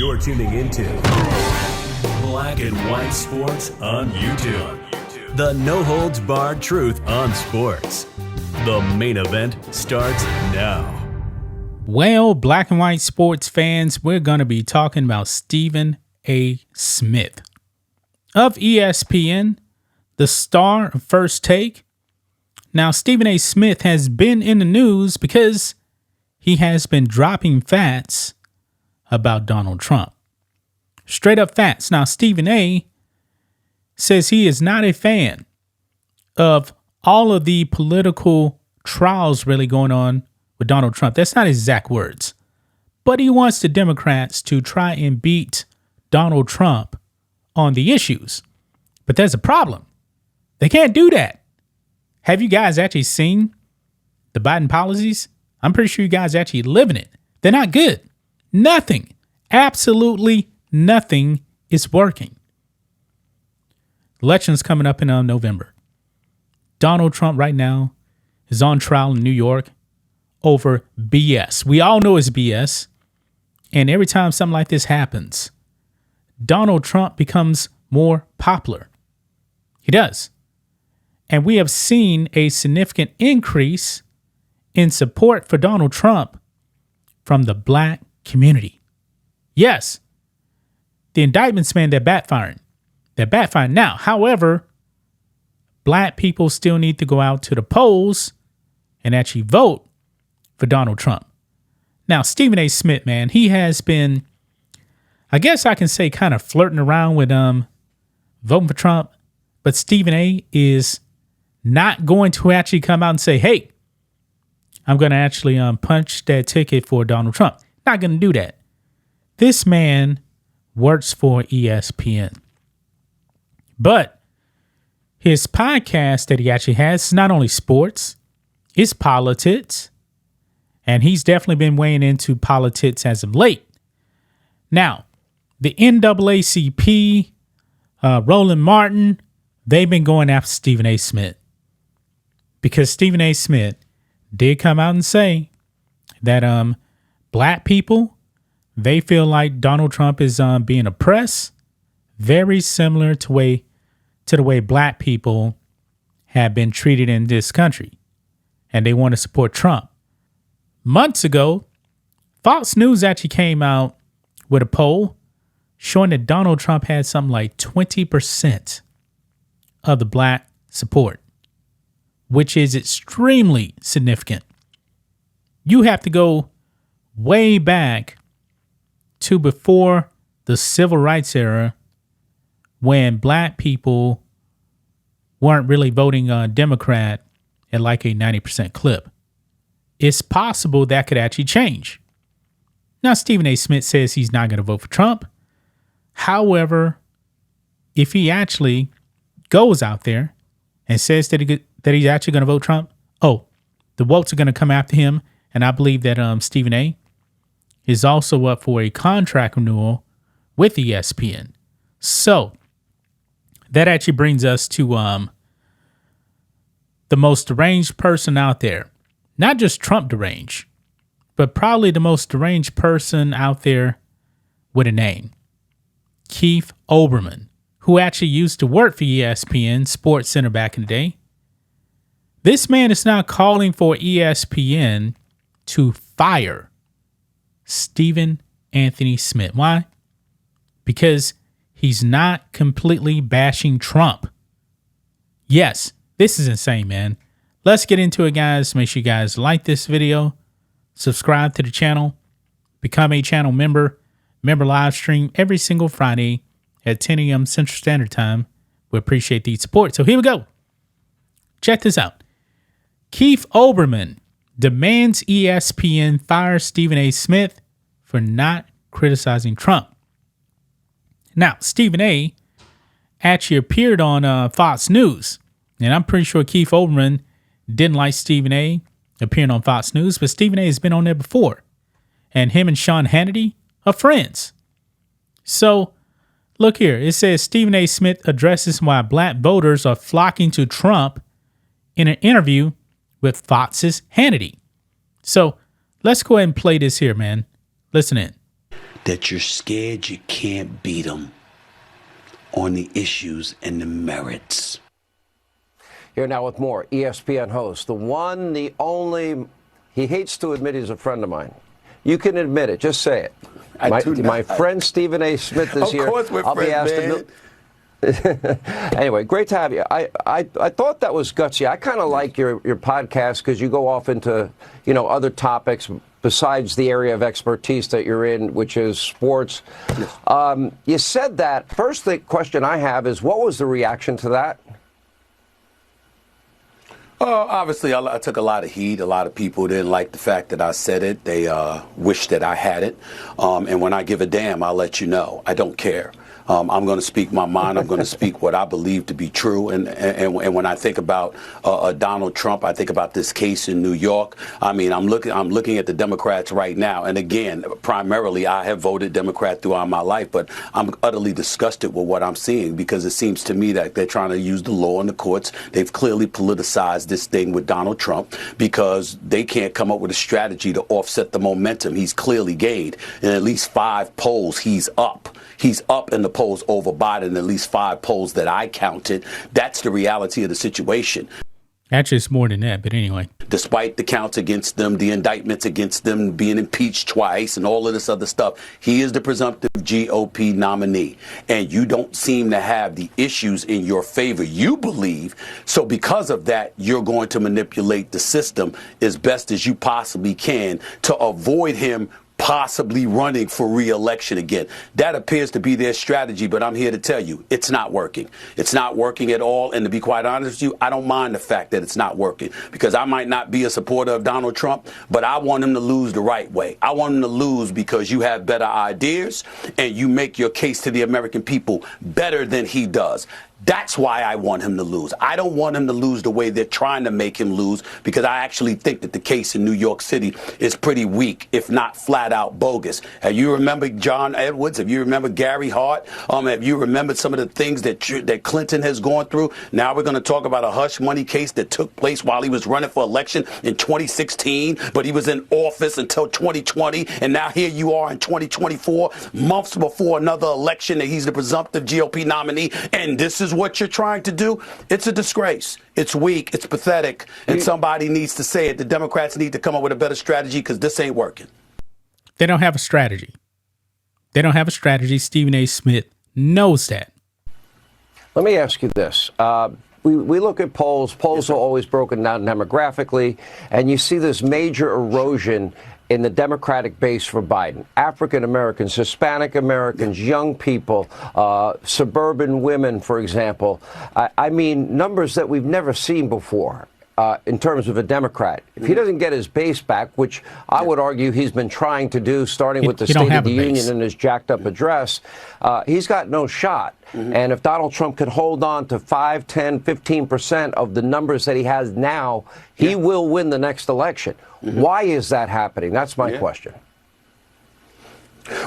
You're tuning into Black and White Sports on YouTube. The no-holds-barred truth on sports. The main event starts now. Well, Black and White Sports fans, we're going to be talking about Stephen A. Smith of ESPN, the star of First Take. Now, Stephen A. Smith has been in the news because he has been dropping facts about Donald Trump. Straight up facts. Now, Stephen A. says he is not a fan of all of the political trials really going on with Donald Trump. That's not his exact words. But he wants the Democrats to try and beat Donald Trump on the issues. But there's a problem. They can't do that. Have you guys actually seen the Biden policies? I'm pretty sure you guys actually live in it. They're not good. Nothing, absolutely nothing is working. Election's coming up in November. Donald Trump right now is on trial in New York over BS. We all know it's BS. And every time something like this happens, Donald Trump becomes more popular. He does. And we have seen a significant increase in support for Donald Trump from the black community. Yes, the indictments, man, they're backfiring. They're backfiring now. However, black people still need to go out to the polls and actually vote for Donald Trump. Now, Stephen A. Smith, man, he has been, I guess I can say, kind of flirting around with voting for Trump. But Stephen A. is not going to actually come out and say, hey, I'm going to actually punch that ticket for Donald Trump. Not going to do that. This man works for ESPN. But his podcast that he actually has is not only sports, it's politics. And he's definitely been weighing into politics as of late. Now, the NAACP, Roland Martin, they've been going after Stephen A. Smith. Because Stephen A. Smith did come out and say that black people, they feel like Donald Trump is being oppressed, very similar to the way black people have been treated in this country. And they want to support Trump. Months ago, Fox News actually came out with a poll showing that Donald Trump had something like 20% of the black support, which is extremely significant. You have to go way back to before the civil rights era when black people weren't really voting Democrat at like a 90% clip. It's possible that could actually change. Now, Stephen A. Smith says he's not going to vote for Trump. However, if he actually goes out there and says that he's actually going to vote Trump, the votes are going to come after him. And I believe that Stephen A. is also up for a contract renewal with ESPN. So that actually brings us to the most deranged person out there. Not just Trump deranged, but probably the most deranged person out there with a name. Keith Olbermann, who actually used to work for ESPN Sports Center back in the day. This man is now calling for ESPN to fire Stephen Anthony Smith. Why? Because he's not completely bashing Trump. Yes, this is insane, man. Let's get into it, guys. Make sure you guys like this video, subscribe to the channel, become a channel member. Member live stream every single Friday at 10 a.m. Central Standard Time. We appreciate the support. So here we go. Check this out. Keith Olbermann demands ESPN fire Stephen A. Smith for not criticizing Trump. Now, Stephen A. actually appeared on Fox News. And I'm pretty sure Keith Olbermann didn't like Stephen A. appearing on Fox News, but Stephen A. has been on there before. And him and Sean Hannity are friends. So, look here. It says Stephen A. Smith addresses why black voters are flocking to Trump in an interview with Fox's Hannity. So, let's go ahead and play this here, man. Listen in. that you're scared you can't beat them on the issues and the merits. Here now with more. ESPN host, the one, the only, he hates to admit he's a friend of mine. You can admit it. Just say it. My friend Stephen A. Smith is here. Of course we're friends, man. Anyway, great to have you. I thought that was gutsy. I kind of like your podcast because you go off into, other topics besides the area of expertise that you're in, which is sports. Yes. You said that. First, the question I have is, what was the reaction to that? Obviously, I took a lot of heat. A lot of people didn't like the fact that I said it. They wish that I had it. And when I give a damn, I'll let you know. I don't care. I'm going to speak my mind. I'm going to speak what I believe to be true. And when I think about Donald Trump, I think about this case in New York. I mean, I'm looking at the Democrats right now. And again, primarily, I have voted Democrat throughout my life, but I'm utterly disgusted with what I'm seeing because it seems to me that they're trying to use the law in the courts. They've clearly politicized this thing with Donald Trump because they can't come up with a strategy to offset the momentum he's clearly gained. In at least 5 polls, he's up. He's up in the polls over Biden, at least 5 polls that I counted. That's the reality of the situation. Actually, it's more than that, but anyway. Despite the counts against them, the indictments against them, being impeached twice and all of this other stuff, he is the presumptive GOP nominee. And you don't seem to have the issues in your favor, you believe. So because of that, you're going to manipulate the system as best as you possibly can to avoid him possibly running for re-election again. That appears to be their strategy, but I'm here to tell you, it's not working. It's not working at all, and to be quite honest with you, I don't mind the fact that it's not working, because I might not be a supporter of Donald Trump, but I want him to lose the right way. I want him to lose because you have better ideas, and you make your case to the American people better than he does. That's why I want him to lose. I don't want him to lose the way they're trying to make him lose, because I actually think that the case in New York City is pretty weak, if not flat out bogus. Have you remembered John Edwards? Have you remembered Gary Hart? Have you remembered some of the things that Clinton has gone through? Now we're going to talk about a hush money case that took place while he was running for election in 2016, but he was in office until 2020, and now here you are in 2024, months before another election, that he's the presumptive GOP nominee, and this is what you're trying to do. It's a disgrace. It's weak. It's pathetic. And somebody needs to say it. The Democrats need to come up with a better strategy, because this ain't working. They don't have a strategy. They don't have a strategy. Stephen A. Smith knows that. Let me ask you this. We look at polls. Polls are always broken down demographically, and you see this major erosion in the Democratic base for Biden. African Americans, Hispanic Americans, young people, suburban women, for example. I mean, numbers that we've never seen before. In terms of a Democrat. If he doesn't get his base back, which I would argue he's been trying to do, starting with the State of the Union and his jacked up address, he's got no shot. And if Donald Trump can hold on to 5, 10, 15% of the numbers that he has now, he will win the next election. Why is that happening? That's my question.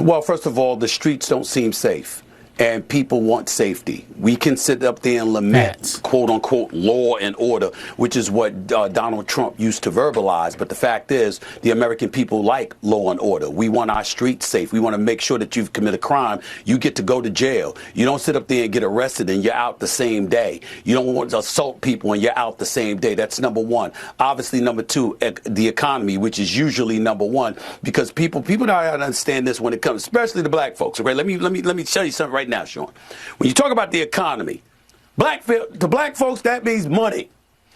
Well, first of all, the streets don't seem safe. And people want safety. We can sit up there and lament, quote unquote, law and order, which is what Donald Trump used to verbalize. But the fact is, the American people like law and order. We want our streets safe. We want to make sure that you've committed a crime, you get to go to jail. You don't sit up there and get arrested and you're out the same day. You don't want to assault people and you're out the same day. That's number one. Obviously, number two, the economy, which is usually number one, because people don't understand this when it comes, especially the black folks. Okay, let me tell you something right now, Sean. When you talk about the economy, to black folks, that means money.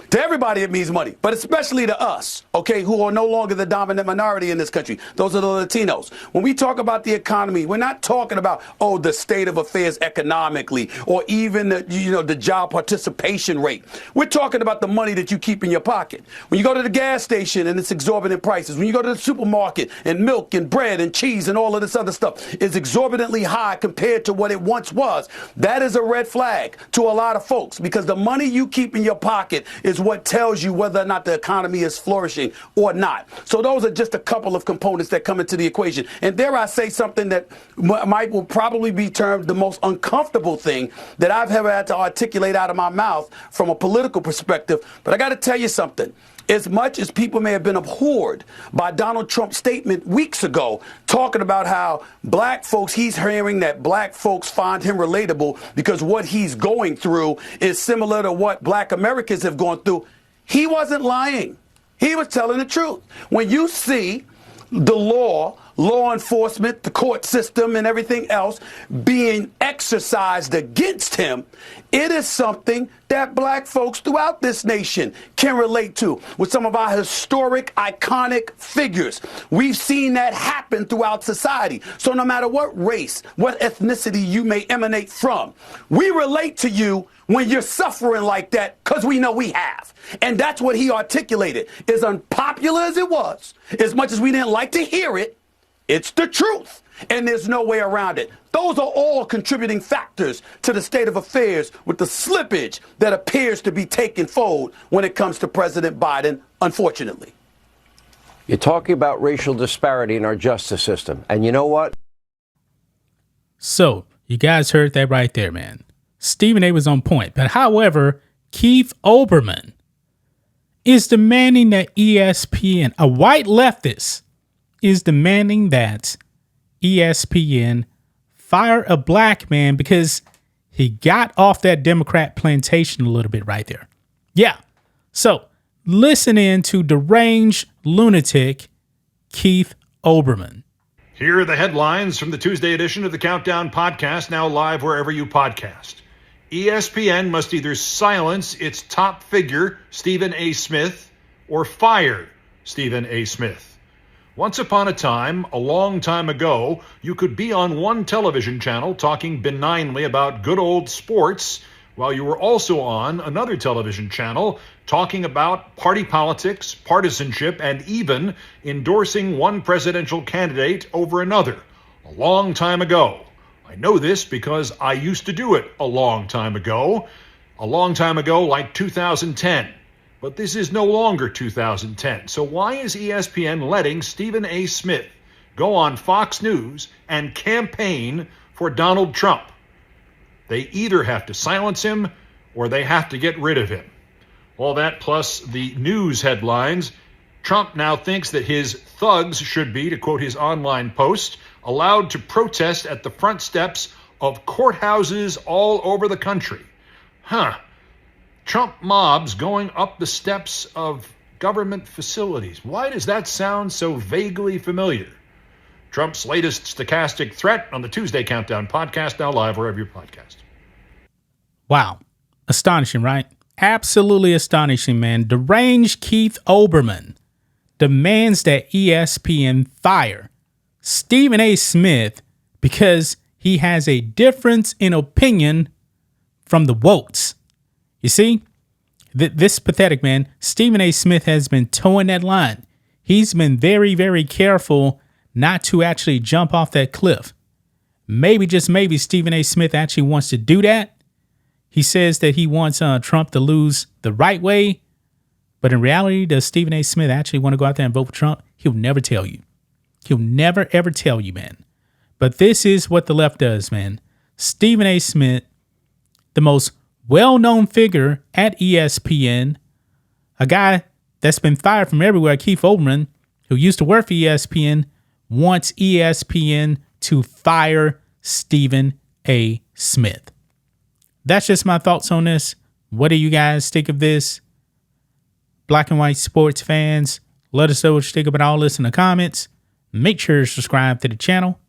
To everybody, it means money, but especially to us, okay, who are no longer the dominant minority in this country. Those are the Latinos. When we talk about the economy, we're not talking about, the state of affairs economically, or even the job participation rate. We're talking about the money that you keep in your pocket. When you go to the gas station and it's exorbitant prices, when you go to the supermarket and milk and bread and cheese and all of this other stuff is exorbitantly high compared to what it once was, that is a red flag to a lot of folks, because the money you keep in your pocket is what tells you whether or not the economy is flourishing or not. So those are just a couple of components that come into the equation. And dare I say something that will probably be termed the most uncomfortable thing that I've ever had to articulate out of my mouth from a political perspective. But I got to tell you something. as much as people may have been abhorred by Donald Trump's statement weeks ago, talking about how black folks, he's hearing that black folks find him relatable because what he's going through is similar to what black Americans have gone through. He wasn't lying. He was telling the truth. When you see the law enforcement, the court system, and everything else being exercised against him, it is something that black folks throughout this nation can relate to with some of our historic, iconic figures. We've seen that happen throughout society. So no matter what race, what ethnicity you may emanate from, we relate to you when you're suffering like that, because we know we have. And that's what he articulated. As unpopular as it was, as much as we didn't like to hear it, it's the truth, and there's no way around it. Those are all contributing factors to the state of affairs with the slippage that appears to be taking fold when it comes to President Biden, unfortunately. You're talking about racial disparity in our justice system, and you know what? So, you guys heard that right there, man. Stephen A. was on point, but however, Keith Olbermann is demanding that ESPN, a white leftist, is demanding that ESPN fire a black man because he got off that Democrat plantation a little bit right there. Yeah. So listen in to deranged lunatic Keith Olbermann. Here are the headlines from the Tuesday edition of the Countdown Podcast, now live wherever you podcast. ESPN must either silence its top figure, Stephen A. Smith, or fire Stephen A. Smith. Once upon a time, a long time ago, you could be on one television channel talking benignly about good old sports, while you were also on another television channel talking about party politics, partisanship, and even endorsing one presidential candidate over another. A long time ago. I know this because I used to do it a long time ago. A long time ago, like 2010. But this is no longer 2010. So why is ESPN letting Stephen A. Smith go on Fox News and campaign for Donald Trump? They either have to silence him or they have to get rid of him. All that plus the news headlines. Trump now thinks that his thugs should be, to quote his online post, allowed to protest at the front steps of courthouses all over the country. Trump mobs going up the steps of government facilities. Why does that sound so vaguely familiar? Trump's latest stochastic threat on the Tuesday Countdown Podcast, now live wherever you podcast. Wow. Astonishing, right? Absolutely astonishing, man. Deranged Keith Olbermann demands that ESPN fire Stephen A. Smith because he has a difference in opinion from the wokes. You see, this pathetic man, Stephen A. Smith, has been towing that line. He's been very, very careful not to actually jump off that cliff. Maybe, just maybe, Stephen A. Smith actually wants to do that. He says that he wants Trump to lose the right way. But in reality, does Stephen A. Smith actually want to go out there and vote for Trump? He'll never tell you. He'll never, ever tell you, man. But this is what the left does, man. Stephen A. Smith, the most well-known figure at ESPN, a guy that's been fired from everywhere, Keith Olbermann, who used to work for ESPN, wants ESPN to fire Stephen A. Smith. That's just my thoughts on this. What do you guys think of this? Black and white sports fans, let us know what you think about all this in the comments. Make sure to subscribe to the channel,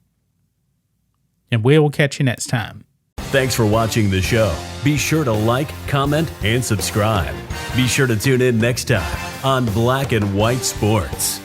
and we will catch you next time. Thanks for watching the show. Be sure to like, comment, and subscribe. Be sure to tune in next time on Black and White Sports.